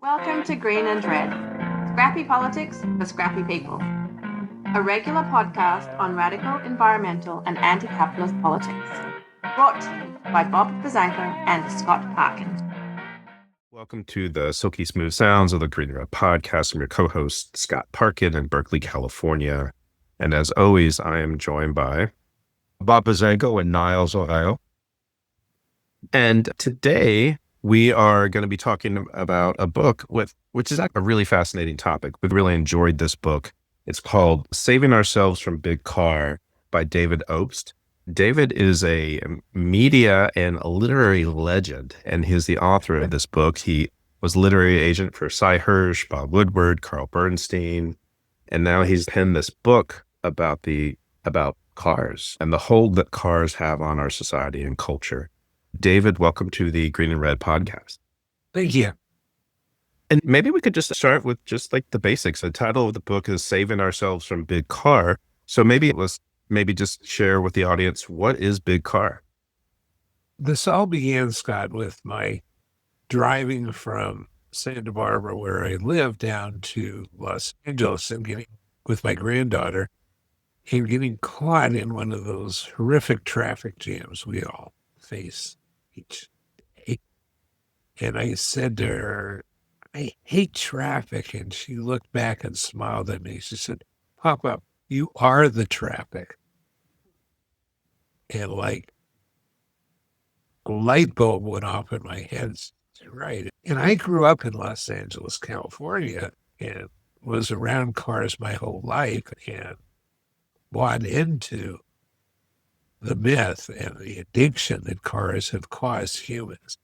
Welcome to Green and Red, Scrappy Politics for Scrappy People, a regular podcast on radical environmental and anti-capitalist politics, brought to you by Bob Bazanko and Scott Parkin. Welcome to the silky smooth sounds of the Green and Red podcast. I'm your co-host, Scott Parkin in Berkeley, California. And as always, I am joined by Bob Bazanko in Niles, Ohio. And today we are going to be talking about a book which is a really fascinating topic. We've really enjoyed this book. It's called Saving Ourselves from Big Car by David Obst. David is a media and a literary legend, and he's the author of this book. He was literary agent for Cy Hirsch, Bob Woodward, Carl Bernstein, and now he's penned this book about cars and the hold that cars have on our society and culture. David, welcome to the Green and Red podcast. Thank you. And maybe we could just start with just like the basics. The title of the book is Saving Ourselves from Big Car. So maybe just share with the audience, what is Big Car? This all began, Scott, with my driving from Santa Barbara, where I live, down to Los Angeles and getting with my granddaughter and getting caught in one of those horrific traffic jams we all face each day. And I said to her, I hate traffic. And she looked back and smiled at me. She said, Papa, you are the traffic. And like a light bulb went off in my head. Right. And I grew up in Los Angeles, California, and was around cars my whole life and bought into the myth and the addiction that cars have caused humans.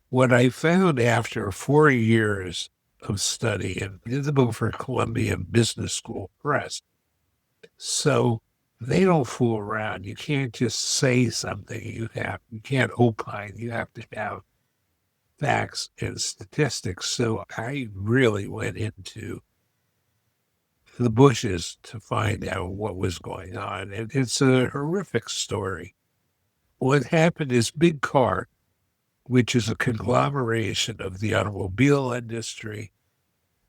What I found after 4 years of study, and I did the book for Columbia Business School Press, so they don't fool around. You can't just say something. You can't opine. You have to have facts and statistics. So I really went into the bushes to find out what was going on. And it's a horrific story. What happened is Big Car, which is a conglomeration of the automobile industry,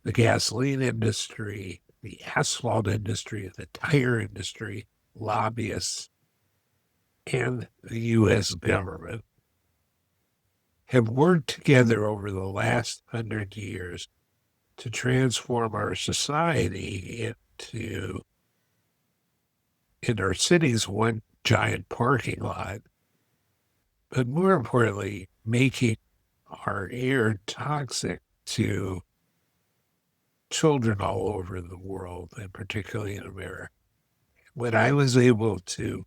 the gasoline industry, the asphalt industry, the tire industry, lobbyists, and the U.S. government, have worked together over the last 100 years to transform our society in our cities, one giant parking lot, but more importantly, making our air toxic to children all over the world, and particularly in America. What I was able to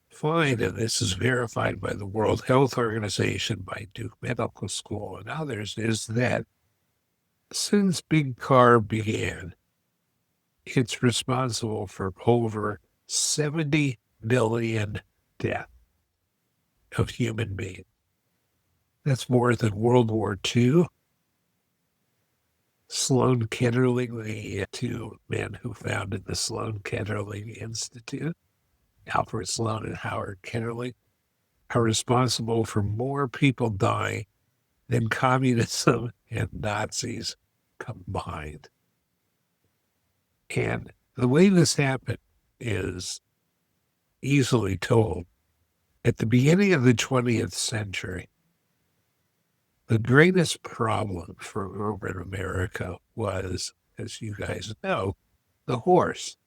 find, and this is verified by the World Health Organization, by Duke Medical School, and others, is that since Big Car began, it's responsible for over 70 million deaths of human beings. That's more than World War II. Sloan Ketterling, the two men who founded the Sloan Ketterling Institute, Alfred Sloan and Howard Ketterling, are responsible for more people dying than communism and Nazis combined. And the way this happened is easily told. At the beginning of the 20th century, the greatest problem for urban America was, as you guys know, the horse.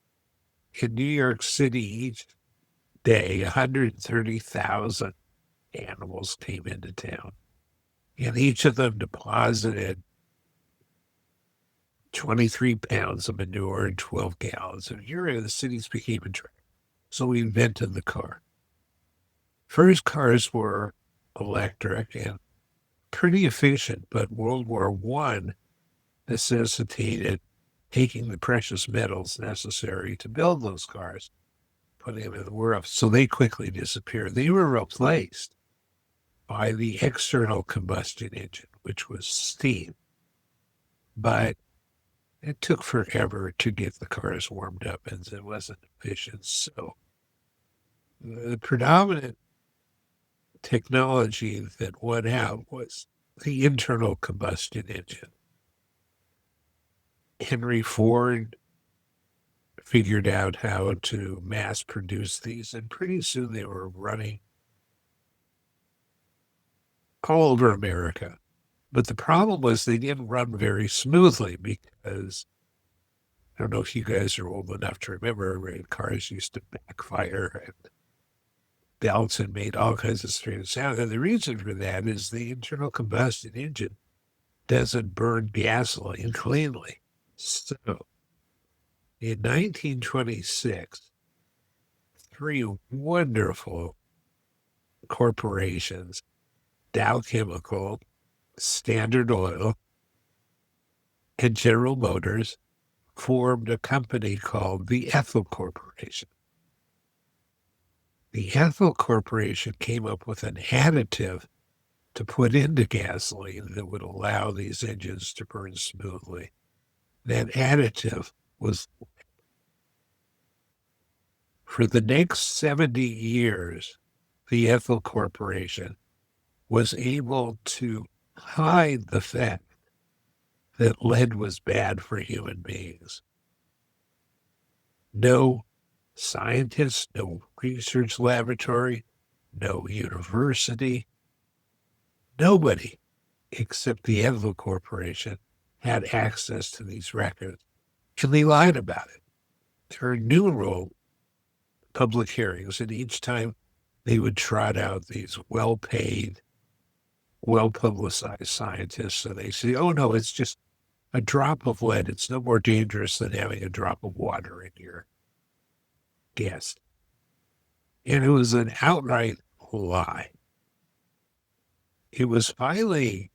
In New York City, each day, 130,000 animals came into town, and each of them deposited 23 pounds of manure and 12 gallons of urine. The cities became a drag. So we invented the car. First cars were electric and pretty efficient, but World War I necessitated taking the precious metals necessary to build those cars, putting them in the world. So they quickly disappeared. They were replaced by the external combustion engine, which was steam. But it took forever to get the cars warmed up, and it wasn't efficient. So the predominant technology that went out was the internal combustion engine. Henry Ford figured out how to mass produce these, and pretty soon they were running all over America. But the problem was they didn't run very smoothly because I don't know if you guys are old enough to remember when cars used to backfire and belts and made all kinds of strange sounds. And the reason for that is the internal combustion engine doesn't burn gasoline cleanly. So in 1926, three wonderful corporations, Dow Chemical, Standard Oil, and General Motors, formed a company called the Ethyl Corporation. The Ethyl Corporation came up with an additive to put into gasoline that would allow these engines to burn smoothly. That additive was, for the next 70 years, the Ethyl Corporation was able to hide the fact that lead was bad for human beings. No scientist, no research laboratory, no university, nobody except the Envelope Corporation had access to these records. And they lied about it. There are numerous public hearings, and each time they would trot out these well-paid, well-publicized scientists, and they say, oh, no, it's just a drop of lead. It's no more dangerous than having a drop of water in your gas. And it was an outright lie. It was finally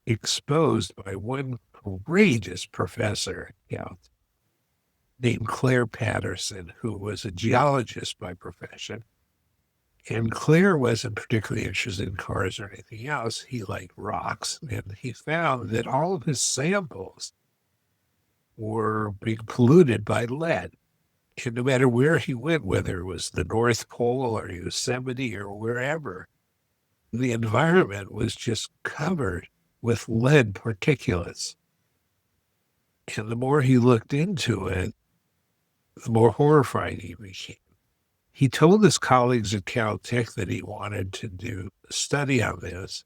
exposed by one courageous professor named Claire Patterson, who was a geologist by profession. And Claire wasn't particularly interested in cars or anything else. He liked rocks. And he found that all of his samples were being polluted by lead. And no matter where he went, whether it was the North Pole or Yosemite or wherever, the environment was just covered with lead particulates. And the more he looked into it, the more horrified he became. He told his colleagues at Caltech that he wanted to do a study on this.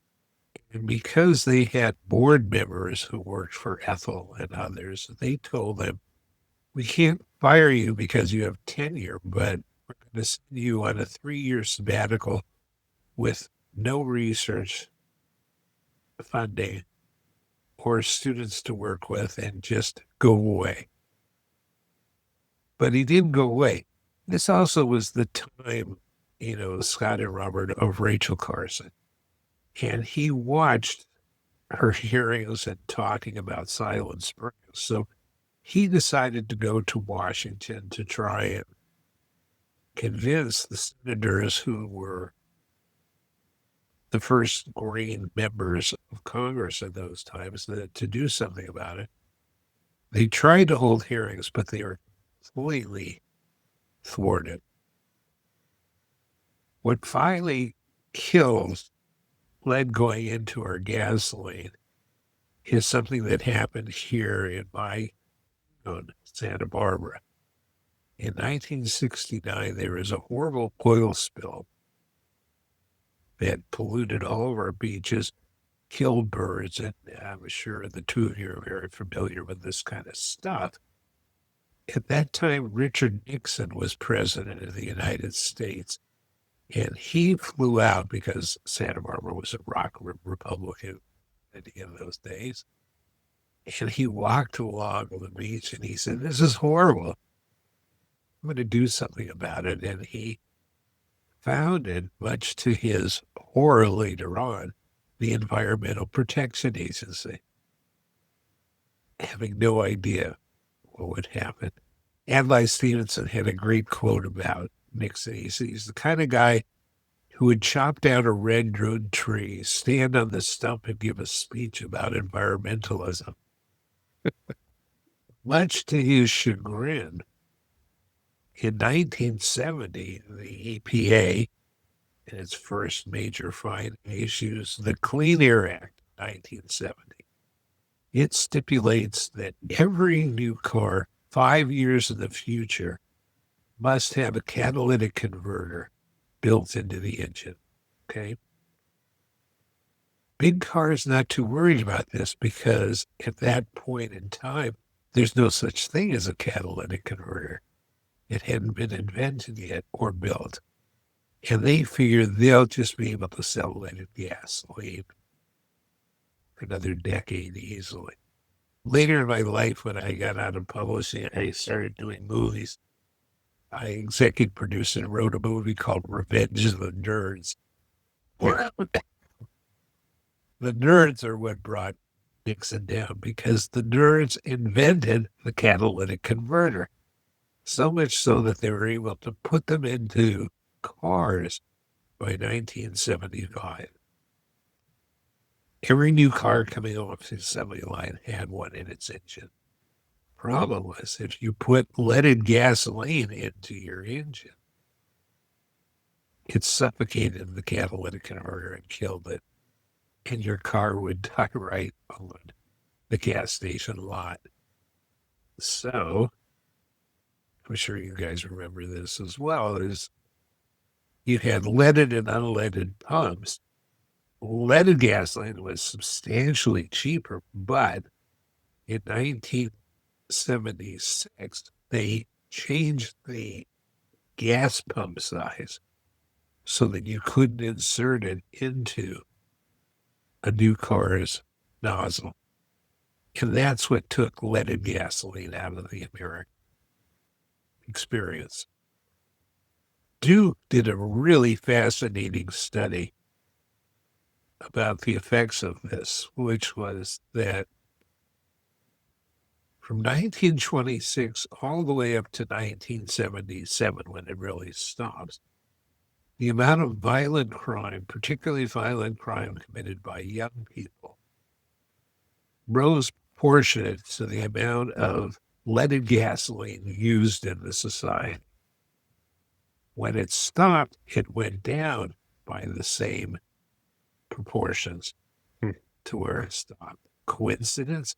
And because they had board members who worked for Ethel and others, they told him, we can't fire you because you have tenure, but we're going to send you on a 3-year sabbatical with no research funding or students to work with, and just go away. But he didn't go away. This also was the time, Scott and Robert, of Rachel Carson. And he watched her hearings and talking about Silent Springs. So he decided to go to Washington to try and convince the senators who were the first Green members of Congress at those times to do something about it. They tried to hold hearings, but they were completely thwarted. What finally kills lead going into our gasoline is something that happened here in my own Santa Barbara. In 1969, there was a horrible oil spill that polluted all of our beaches, killed birds, and I'm sure the two of you are very familiar with this kind of stuff. At that time, Richard Nixon was president of the United States, and he flew out because Santa Barbara was a rock Republican in those days. And he walked along the beach and he said, this is horrible. I'm going to do something about it. And he founded, much to his horror later on, the Environmental Protection Agency, having no idea what would happen. Adlai Stevenson had a great quote about Nixon. He said, he's the kind of guy who would chop down a redwood tree, stand on the stump, and give a speech about environmentalism. Much to his chagrin, in 1970, the EPA in its first major fine issues the Clean Air Act, 1970. It stipulates that every new car 5 years in the future must have a catalytic converter built into the engine. Okay. Big Car is not too worried about this because at that point in time, there's no such thing as a catalytic converter. It hadn't been invented yet or built. And they figure they'll just be able to sell leaded gasoline for another decade easily. Later in my life, when I got out of publishing, I started doing movies. I executive produced and wrote a movie called Revenge of the Nerds. The nerds are what brought Nixon down because the nerds invented the catalytic converter. So much so that they were able to put them into cars by 1975. Every new car coming off the assembly line had one in its engine. Problem was, if you put leaded gasoline into your engine, it suffocated the catalytic converter and killed it. And your car would die right on the gas station lot. So, I'm sure you guys remember this as well, is you had leaded and unleaded pumps. Leaded gasoline was substantially cheaper, but in 1976, they changed the gas pump size so that you couldn't insert it into a new car's nozzle. And that's what took leaded gasoline out of the American experience. Duke did a really fascinating study about the effects of this, which was that from 1926 all the way up to 1977, when it really stops, the amount of violent crime, particularly violent crime committed by young people, rose proportionate to the amount of leaded gasoline used in the society. When it stopped, it went down by the same proportions to where it stopped. Coincidence?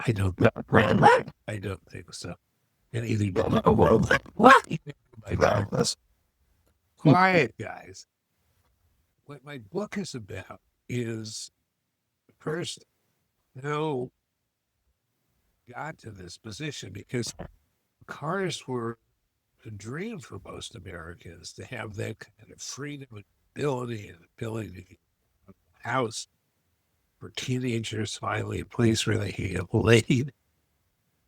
I don't know. I don't think so. And either quiet, guys. What my book is about is first how got to this position, because cars were a dream for most Americans to have that kind of freedom and ability to get a house for teenagers, finally a place where they can get laid.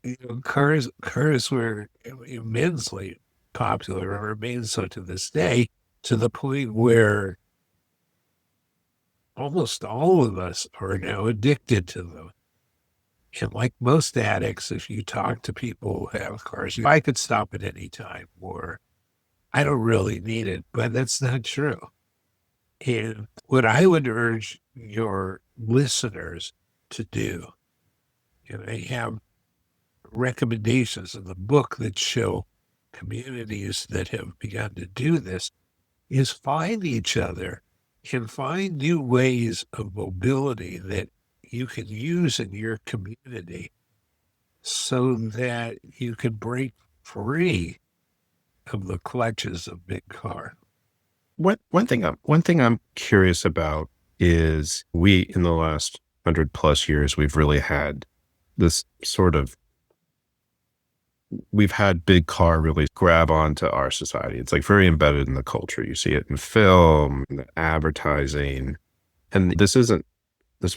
You know, cars were immensely popular and remain so to this day, to the point where almost all of us are now addicted to them. And like most addicts, if you talk to people who have cars, I could stop at any time, or I don't really need it, but that's not true. And what I would urge your listeners to do, and I have recommendations in the book that show communities that have begun to do this, is find each other and find new ways of mobility that you can use in your community so that you can break free of the clutches of Big Car. One thing I'm curious about is in the last 100+ years, we've really had this sort of, we've had Big Car really grab onto our society. It's like very embedded in the culture. You see it in film, in advertising, and this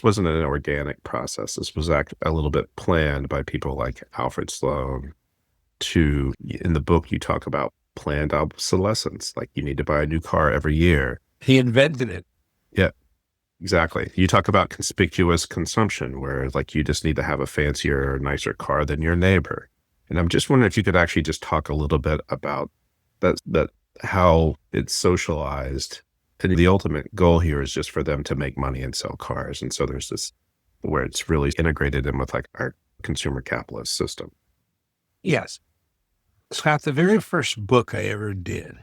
wasn't an organic process. This was a little bit planned by people like Alfred Sloan. In the book, you talk about planned obsolescence. Like, you need to buy a new car every year. He invented it. Yeah, exactly. You talk about conspicuous consumption, where like you just need to have a fancier or nicer car than your neighbor. And I'm just wondering if you could actually just talk a little bit about that how it's socialized. And the ultimate goal here is just for them to make money and sell cars. And so there's this where it's really integrated in with like our consumer capitalist system. Yes. Scott, the very first book I ever did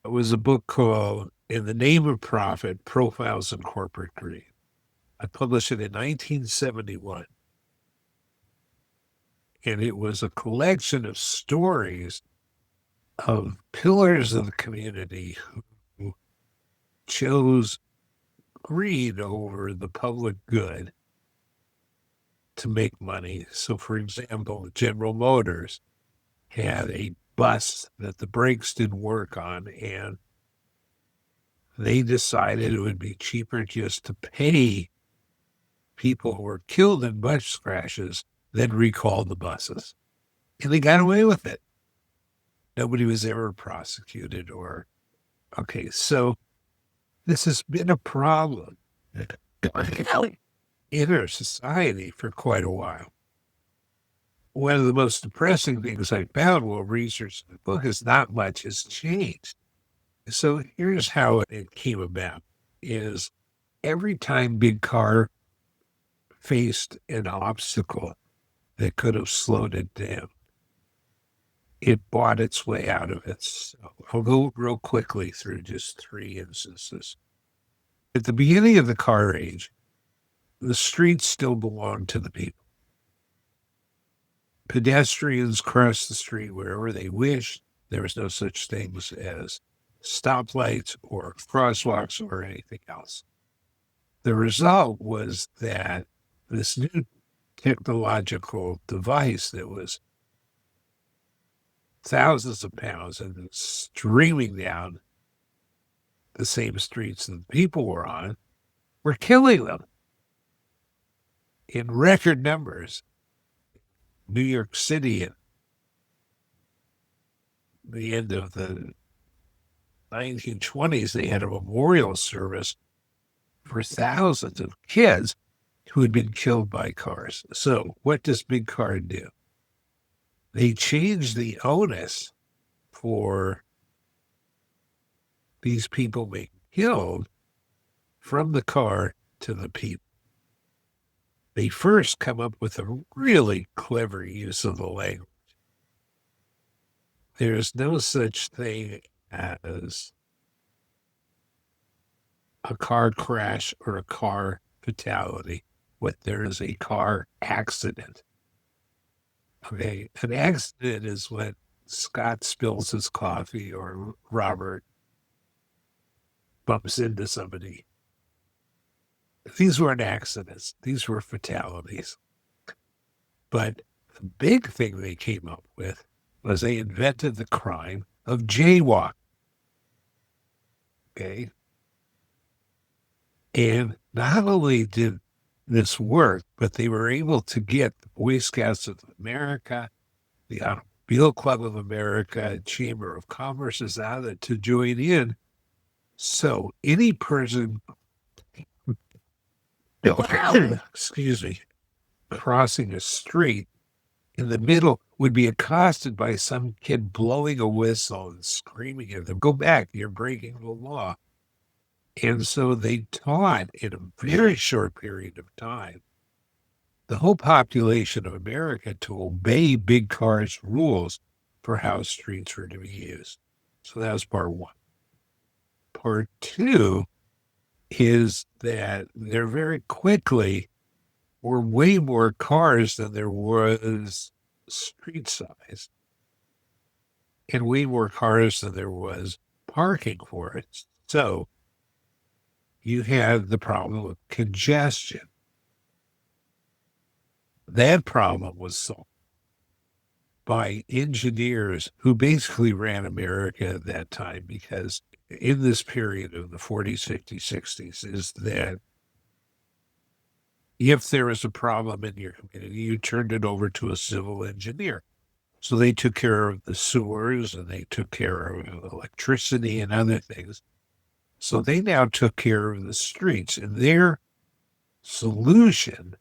It was a book called In the Name of Profit, Profiles in Corporate Greed. I published it in 1971. And it was a collection of stories of pillars of the community who chose greed over the public good to make money. So, for example, General Motors had a bus that the brakes didn't work on, and they decided it would be cheaper just to pay people who were killed in bus crashes than recall the buses. And they got away with it. Nobody was ever prosecuted or, okay, so this has been a problem in our society for quite a while. One of the most depressing things I found while researching the book is not much has changed. So here's how it came about, is every time Big Car faced an obstacle that could have slowed it down, it bought its way out of it. So I'll go real quickly through just 3 instances. At the beginning of the car age, the streets still belonged to the people. Pedestrians crossed the street wherever they wished. There was no such things as stoplights or crosswalks or anything else. The result was that this new technological device that was thousands of pounds and streaming down the same streets that the people were on were killing them in record numbers. New York City at the end of the 1920s, they had a memorial service for thousands of kids who had been killed by cars. So what does Big Car do? They changed the onus for these people being killed from the car to the people. They first come up with a really clever use of the language. There's no such thing as a car crash or a car fatality. What there is a car accident. Okay, an accident is when Scott spills his coffee or Robert bumps into somebody. These weren't accidents. These were fatalities. But the big thing they came up with was they invented the crime of jaywalk. Okay. And not only did this work, but they were able to get the Boy Scouts of America, the Automobile Club of America, Chamber of Commerce is out of it to join in. So any person, excuse me, crossing a street in the middle would be accosted by some kid blowing a whistle and screaming at them, "Go back, you're breaking the law." And so they taught in a very short period of time the whole population of America to obey Big Car's rules for how streets were to be used. So that was part 1. Part 2 is that there very quickly were way more cars than there was street size, and way more cars than there was parking for it. So you had the problem of congestion. That problem was solved by engineers who basically ran America at that time, because in this period of the 40s, 50s, 60s is that if there was a problem in your community, you turned it over to a civil engineer. So they took care of the sewers and they took care of electricity and other things. So they now took care of the streets, and their solution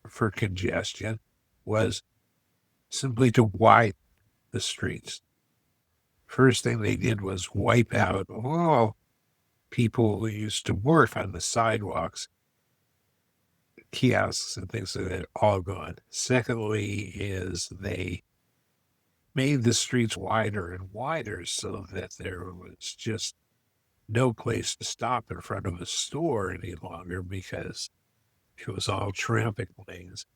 for congestion was simply to widen the streets. First thing they did was wipe out all people who used to work on the sidewalks, kiosks and things like that, all gone. Secondly is they made the streets wider and wider so that there was just no place to stop in front of a store any longer because it was all traffic lanes.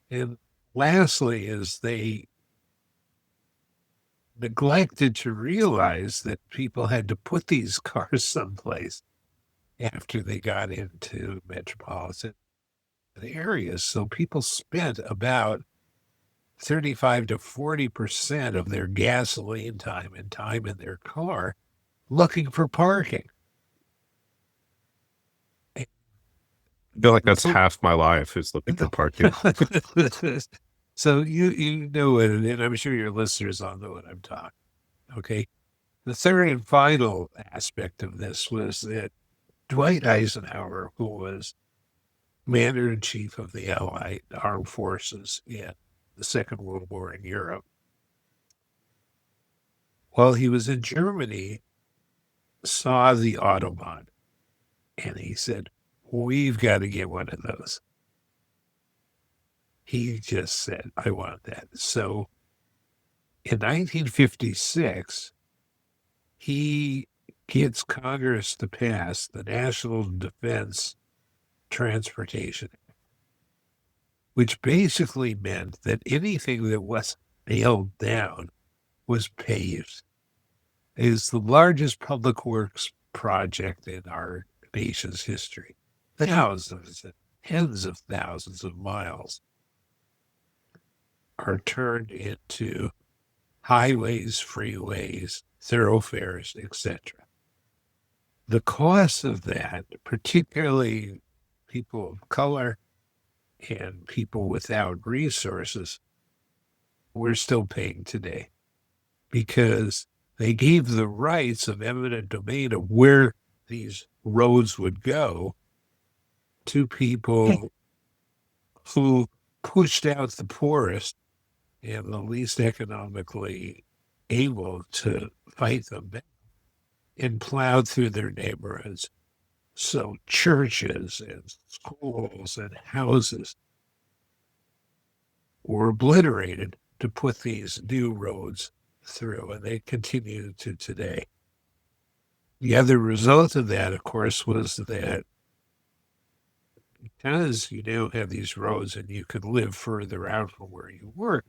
And lastly, is they neglected to realize that people had to put these cars someplace after they got into metropolitan areas. So people spent about 35 to 40% of their gasoline time and time in their car looking for parking. I feel like that's half my life is looking for parking. So you know it, and I'm sure your listeners all know what I'm talking. Okay. The third and final aspect of this was that Dwight Eisenhower, who was commander-in-chief of the Allied armed forces in the Second World War in Europe, while he was in Germany, saw the Autobahn, and he said, "We've got to get one of those." He just said, "I want that." So in 1956, he gets Congress to pass the National Defense Transportation Act, which basically meant that anything that was nailed down was paved. It is the largest public works project in our nation's history. Thousands and tens of thousands of miles are turned into highways, freeways, thoroughfares, etc. The cost of that, particularly people of color and people without resources, we're still paying today because they gave the rights of eminent domain of where these roads would go to people who pushed out the poorest and the least economically able to fight them back and plowed through their neighborhoods. So churches and schools and houses were obliterated to put these new roads through, and they continue to today. The other result of that, of course, was that because you now have these roads and you could live further out from where you work,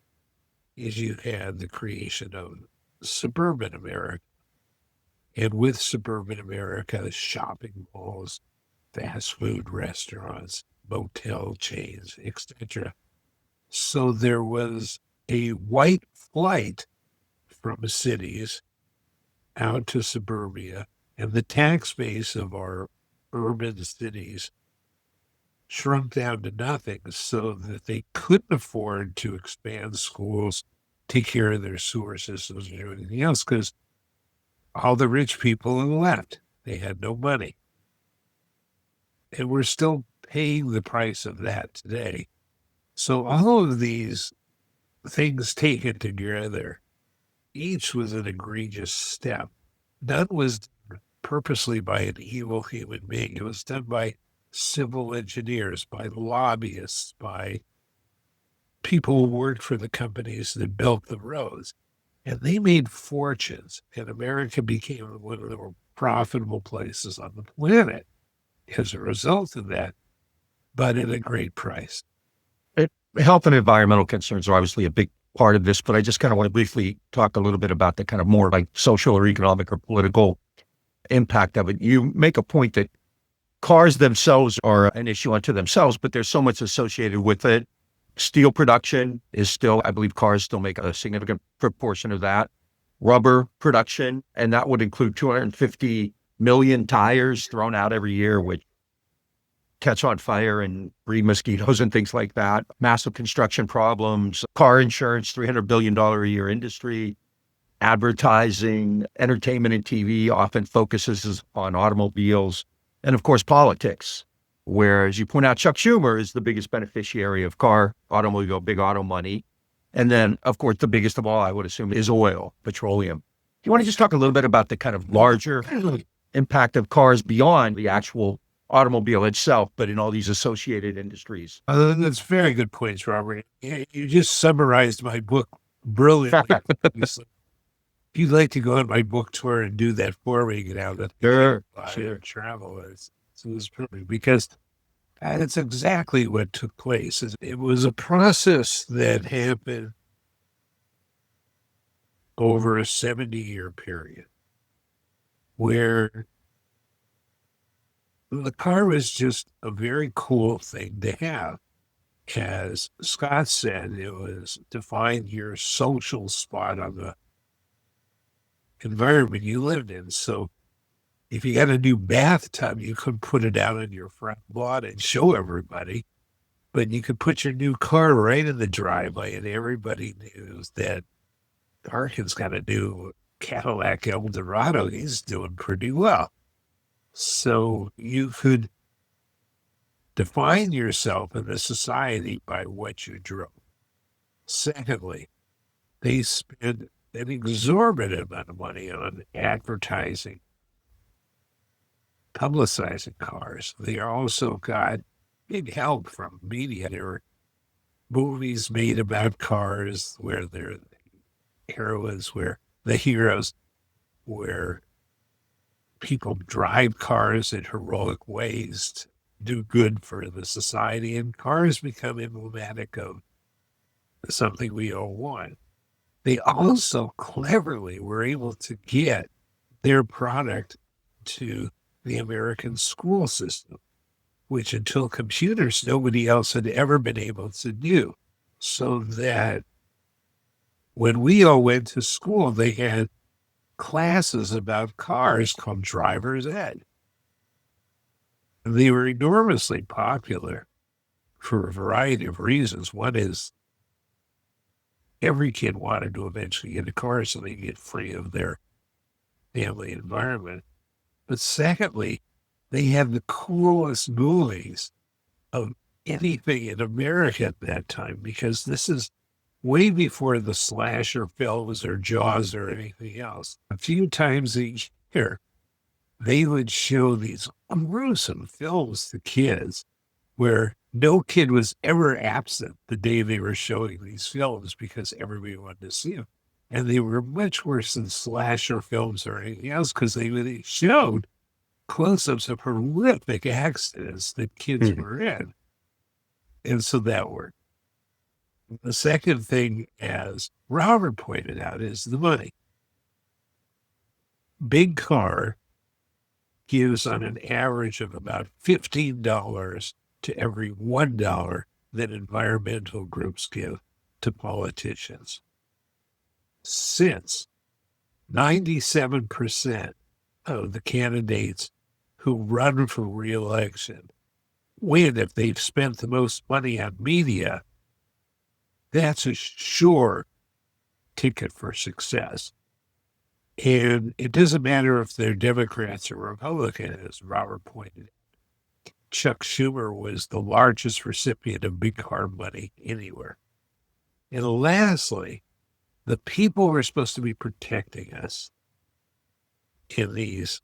is you had the creation of suburban America. And with suburban America, shopping malls, fast food restaurants, motel chains, etc. So there was a white flight from cities out to suburbia, and the tax base of our urban cities shrunk down to nothing so that they couldn't afford to expand schools, take care of their sewer systems, and everything else because all the rich people had left. They had no money. And we're still paying the price of that today. So all of these things taken together, each was an egregious step. None was done purposely by an evil human being. It was done by civil engineers, by lobbyists, by people who worked for the companies that built the roads. And they made fortunes, and America became one of the more profitable places on the planet as a result of that, but at a great price. Health and environmental concerns are obviously a big part of this, but I just kind of want to briefly talk a little bit about the kind of more like social or economic or political impact of it. You make a point that cars themselves are an issue unto themselves, but there's so much associated with it. Steel production is still, I believe cars still make a significant proportion of that. Rubber production, and that would include 250 million tires thrown out every year, which catch on fire and breed mosquitoes and things like that. Massive construction problems, car insurance, $300 billion a year industry, advertising, entertainment and TV often focuses on automobiles, and of course, politics, where, as you point out, Chuck Schumer is the biggest beneficiary of automobile, big auto money. And then, of course, the biggest of all, I would assume, is oil, petroleum. Do you want to just talk a little bit about the kind of larger impact of cars beyond the actual automobile itself, but in all these associated industries? That's very good points, Robert. You just summarized my book brilliantly. If you'd like to go on my book tour and do that for me, get out of Sure. travel, it was perfect because that's exactly what took place. It was a process that happened over a 70-year period where the car was just a very cool thing to have. As Scott said, it was to find your social spot on the environment you lived in. So if you got a new bathtub, you could put it out on your front lawn and show everybody. But you could put your new car right in the driveway, and everybody knew that Arkin's got a new Cadillac Eldorado. He's doing pretty well. So you could define yourself in the society by what you drove. Secondly, they spent an exorbitant amount of money on advertising, publicizing cars. They also got big help from media. There were movies made about cars where they're the heroes, where the heroes, where people drive cars in heroic ways to do good for the society, and cars become emblematic of something we all want. They also cleverly were able to get their product to the American school system, which until computers, nobody else had ever been able to do. So that when we all went to school, they had classes about cars called driver's ed. They were enormously popular for a variety of reasons. One is every kid wanted to eventually get a car so they get free of their family environment. But secondly, they had the coolest movies of anything in America at that time, because this is way before the slasher films or Jaws or anything else. A few times a year, they would show these gruesome films to kids where no kid was ever absent the day they were showing these films because everybody wanted to see them. And they were much worse than slasher films or anything else because they really showed close-ups of horrific accidents that kids were in. And so that worked. The second thing, as Robert pointed out, is the money. Big Car gives on an average of about $15 to every $1 that environmental groups give to politicians. Since 97% of the candidates who run for re-election win if they've spent the most money on media, that's a sure ticket for success. And it doesn't matter if they're Democrats or Republicans, as Robert pointed out. Chuck Schumer was the largest recipient of big car money anywhere. And lastly, the people who are supposed to be protecting us in these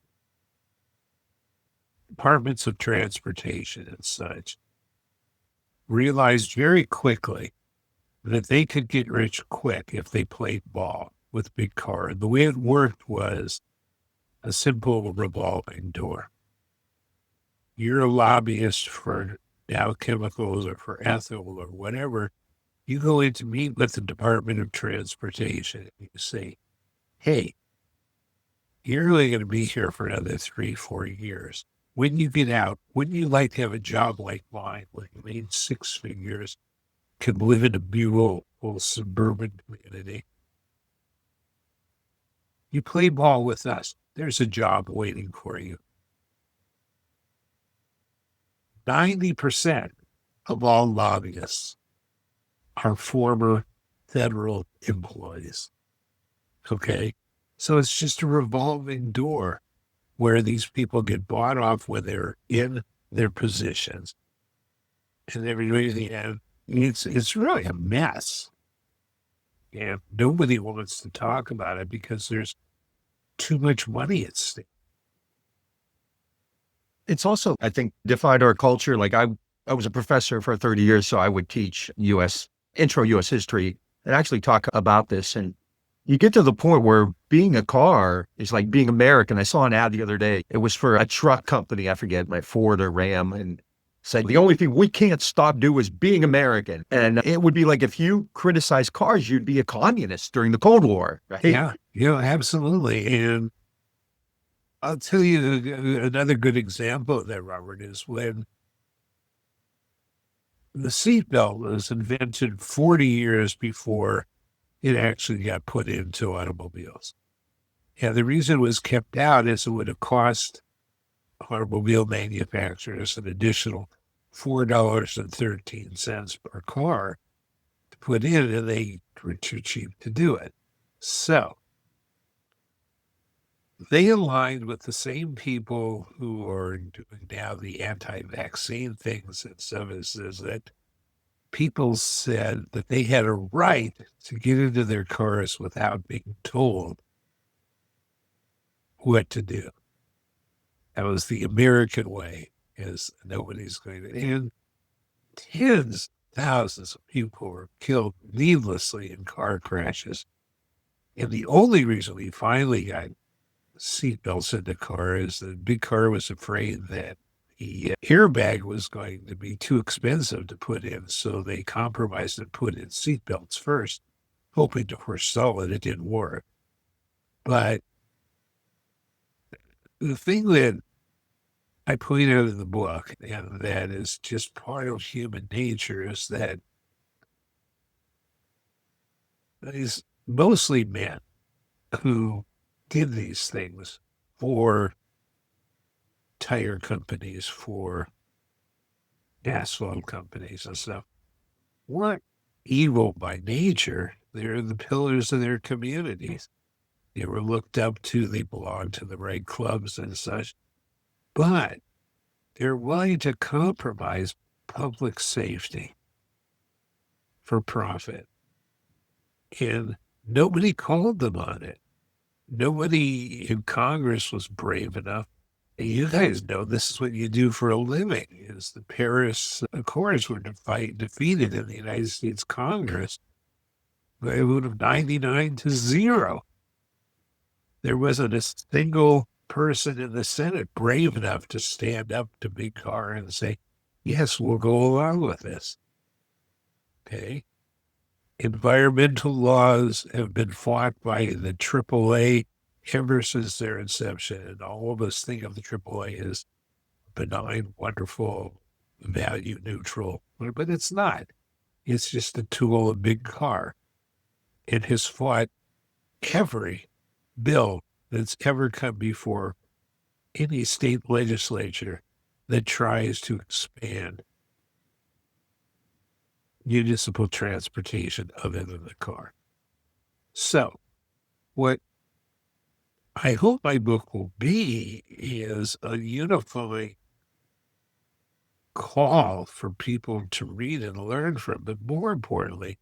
departments of transportation and such realized very quickly that they could get rich quick if they played ball with Big Car. The way it worked was a simple revolving door. You're a lobbyist for Dow Chemicals or for ethanol or whatever. You go in to meet with the Department of Transportation and you say, hey, you're only going to be here for another 3-4 years. When you get out, wouldn't you like to have a job like mine where you made 6 figures, could live in a beautiful suburban community? You play ball with us. There's a job waiting for you. 90% of all lobbyists are former federal employees. Okay? So it's just a revolving door where these people get bought off when they're in their positions. And everybody at the end, it's really a mess. And nobody wants to talk about it because there's too much money at stake. It's also, I think, defined our culture. Like I was a professor for 30 years, so I would teach intro U.S. history. and actually talk about this. And you get to the point where being a car is like being American. I saw an ad the other day. It was for a truck company. I forget, my Ford or Ram, and said the only thing we can't stop doing is being American. And it would be like if you criticize cars, you'd be a communist during the Cold War. Right? Yeah, absolutely. And I'll tell you another good example of that, Robert, is when the seatbelt was invented 40 years before it actually got put into automobiles. And the reason it was kept out is it would have cost automobile manufacturers an additional $4.13 per car to put in, and they were too cheap to do it. So they aligned with the same people who are doing now the anti-vaccine things and stuff, is that people said that they had a right to get into their cars without being told what to do. That was the American way, is nobody's going to. And tens, thousands of people were killed needlessly in car crashes. And the only reason we finally got seatbelts in the car is the Big Car was afraid that the airbag was going to be too expensive to put in. So they compromised and put in seatbelts first, hoping to forestall it. It didn't work. But the thing that I point out in the book, and that is just part of human nature, is that these mostly men who did these things for tire companies, for asphalt companies and stuff, weren't evil by nature. They're the pillars of their communities. They were looked up to. They belonged to the right clubs and such. But they're willing to compromise public safety for profit. And nobody called them on it. Nobody in Congress was brave enough. And you guys know this is what you do for a living, is the Paris Accords were defeated in the United States Congress by a vote of 99-0. There wasn't a single person in the Senate brave enough to stand up to Big Car and say, yes, we'll go along with this. Okay. Environmental laws have been fought by the AAA ever since their inception. And all of us think of the AAA as benign, wonderful, value neutral, but it's not. It's just a tool of Big Car. It has fought every bill that's ever come before any state legislature that tries to expand municipal transportation other than the car. So what I hope my book will be is a unifying call for people to read and learn from, but more importantly,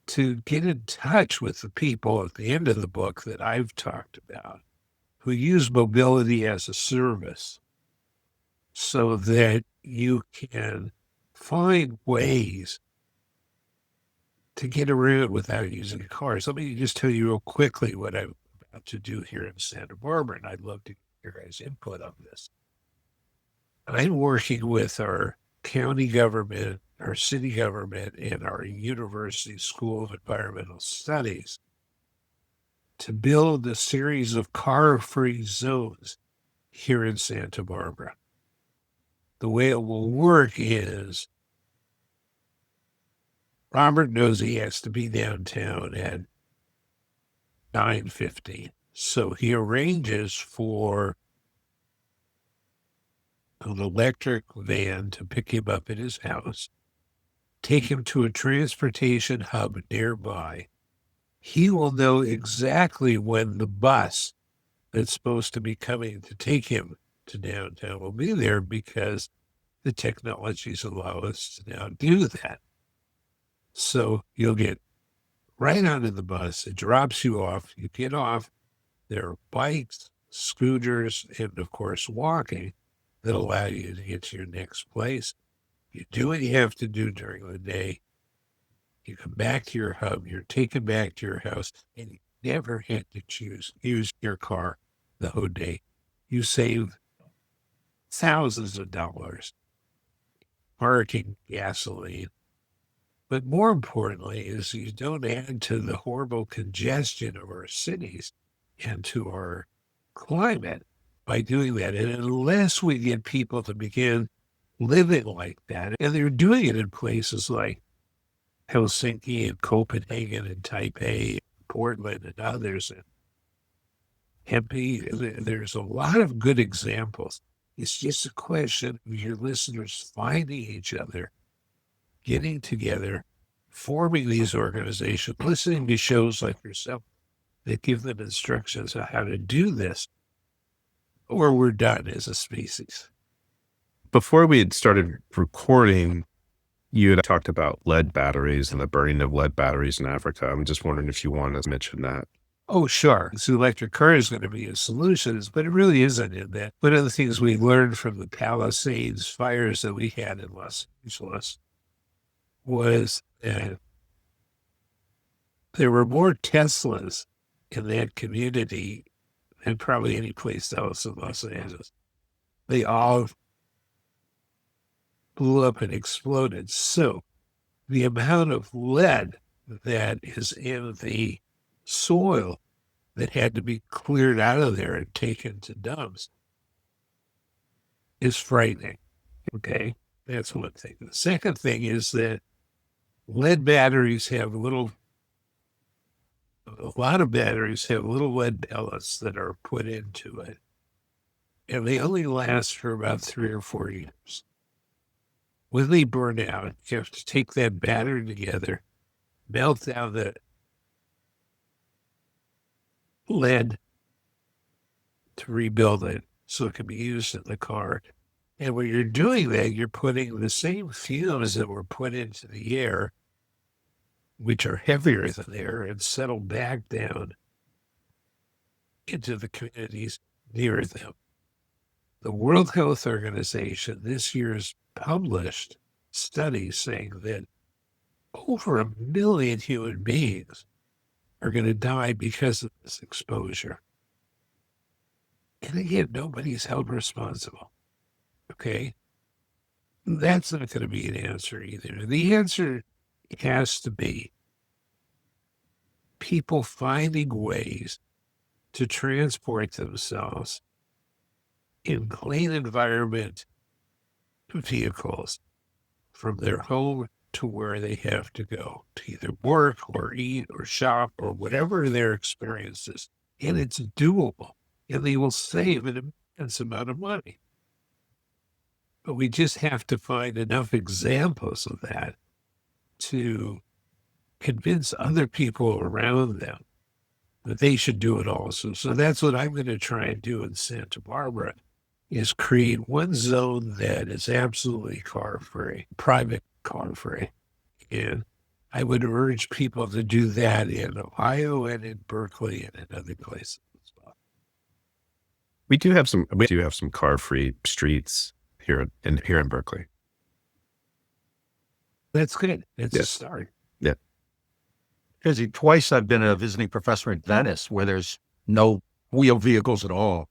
to get in touch with the people at the end of the book that I've talked about, who use mobility as a service, so that you can find ways to get around without using cars. Let me just tell you real quickly what I'm about to do here in Santa Barbara, and I'd love to get your guys' input on this. I'm working with our county government, our city government, and our University School of Environmental Studies to build a series of car-free zones here in Santa Barbara. The way it will work is Robert knows he has to be downtown at 9:15. So he arranges for an electric van to pick him up at his house, take him to a transportation hub nearby. He will know exactly when the bus that's supposed to be coming to take him to downtown will be there, because the technologies allow us to now do that. So you'll get right onto the bus. It drops you off. You get off. There are bikes, scooters, and of course walking that allow you to get to your next place. You do what you have to do during the day. You come back to your hub, you're taken back to your house, and you never had to use your car the whole day. You save thousands of dollars, parking, gasoline. But more importantly is you don't add to the horrible congestion of our cities and to our climate by doing that. And unless we get people to begin living like that, and they're doing it in places like Helsinki and Copenhagen and Taipei, Portland and others, and Tempe, there's a lot of good examples. It's just a question of your listeners finding each other, getting together, forming these organizations, listening to shows like yourself that give them instructions on how to do this, or we're done as a species. Before we had started recording, you had talked about lead batteries and the burning of lead batteries in Africa. I'm just wondering if you want to mention that. Oh, sure. So electric car is going to be a solution, but it really isn't in that. One of the things we learned from the Palisades fires that we had in Los Angeles was that there were more Teslas in that community than probably any place else in Los Angeles. They all blew up and exploded. So the amount of lead that is in the soil that had to be cleared out of there and taken to dumps is frightening. Okay, that's one thing. The second thing is that lead batteries have a lot of batteries have little lead pellets that are put into it, and they only last for about 3 or 4 years. When they burn out, you have to take that battery together, melt down the lead to rebuild it so it can be used in the car. And when you're doing that, you're putting the same fumes that were put into the air, which are heavier than air, and settle back down into the communities near them. The World Health Organization this year has published studies saying that over 1 million human beings are going to die because of this exposure. And again, nobody's held responsible. Okay? That's not going to be an answer either. The answer has to be people finding ways to transport themselves in clean environment vehicles from their home to where they have to go to either work or eat or shop or whatever their experience is. And it's doable, and they will save an immense amount of money. But we just have to find enough examples of that to convince other people around them that they should do it also. So that's what I'm going to try and do in Santa Barbara, is create one zone that is absolutely car-free, private car-free. And I would urge people to do that in Ohio and in Berkeley and in other places as well. We do have some car-free streets here in Berkeley. That's good. It's a start. Yeah. Because twice I've been a visiting professor in Venice where there's no wheeled vehicles at all.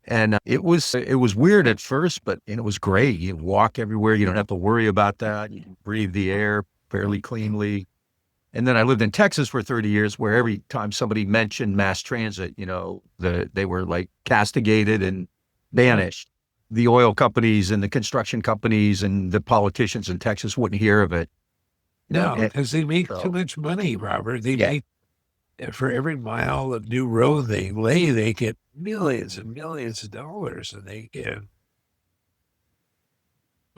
And it was weird at first, but it was great. You walk everywhere. You don't have to worry about that. You can breathe the air fairly cleanly. And then I lived in Texas for 30 years where every time somebody mentioned mass transit, they were like castigated and banished. The oil companies and the construction companies and the politicians in Texas wouldn't hear of it. No, because they make too much money, Robert. They make, for every mile of new road they lay, they get millions and millions of dollars. And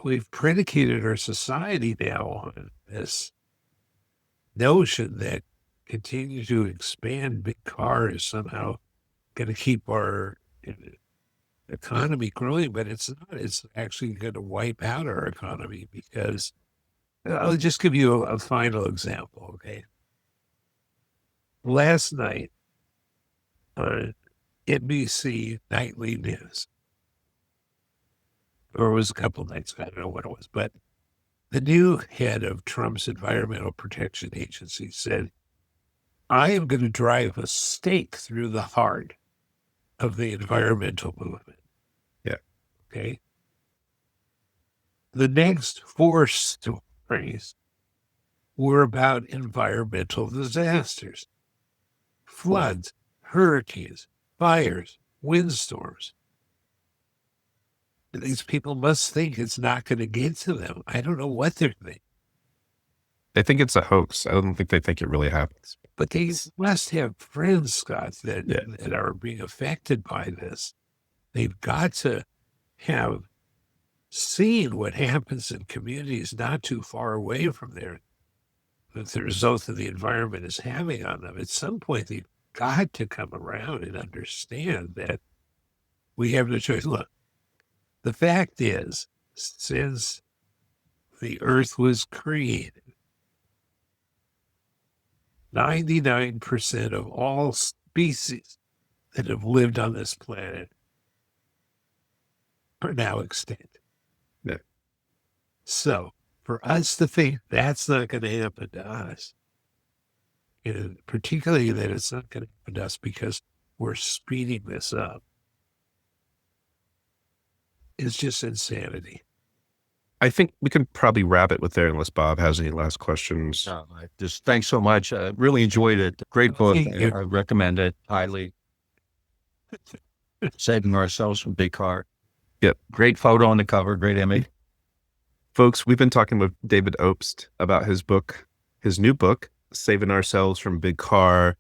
we've predicated our society now on this notion that continue to expand big cars is somehow going to keep our economy growing, but it's not. It's actually going to wipe out our economy because I'll just give you a final example, okay? Last night on NBC Nightly News, or it was a couple of nights, I don't know what it was, but The new head of Trump's Environmental Protection Agency said, I am going to drive a stake through the heart of the environmental movement. Yeah. Okay. The next 4 stories were about environmental disasters, floods, hurricanes, fires, windstorms. These people must think it's not going to get to them. I don't know what they're thinking. They think it's a hoax. I don't think they think it really happens. But they must have friends, Scott, that, Yeah. that are being affected by this. They've got to have seen what happens in communities not too far away from there, that the result of the environment is having on them. At some point, they've got to come around and understand that we have no choice. Look, the fact is, since the earth was created, 99% of all species that have lived on this planet are now extinct. Yeah. So for us to think that's not going to happen to us, and particularly that it's not going to happen to us because we're speeding this up, is just insanity. I think we can probably wrap it with there unless Bob has any last questions. No, just thanks so much. Really enjoyed it. Great book. Thank you. I recommend it highly. Saving Ourselves from Big Car. Yep. Great photo on the cover. Great image. Folks, we've been talking with David Obst about his book, his new book, Saving Ourselves from Big Car.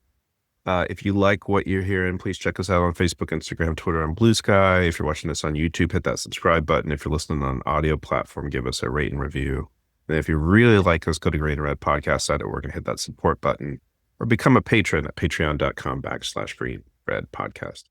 If you like what you're hearing, please check us out on Facebook, Instagram, Twitter, and Blue Sky. If you're watching this on YouTube, hit that subscribe button. If you're listening on an audio platform, give us a rate and review. And if you really like us, go to Green and Red Podcast.org and hit that support button, or become a patron at patreon.com/Green Red Podcast.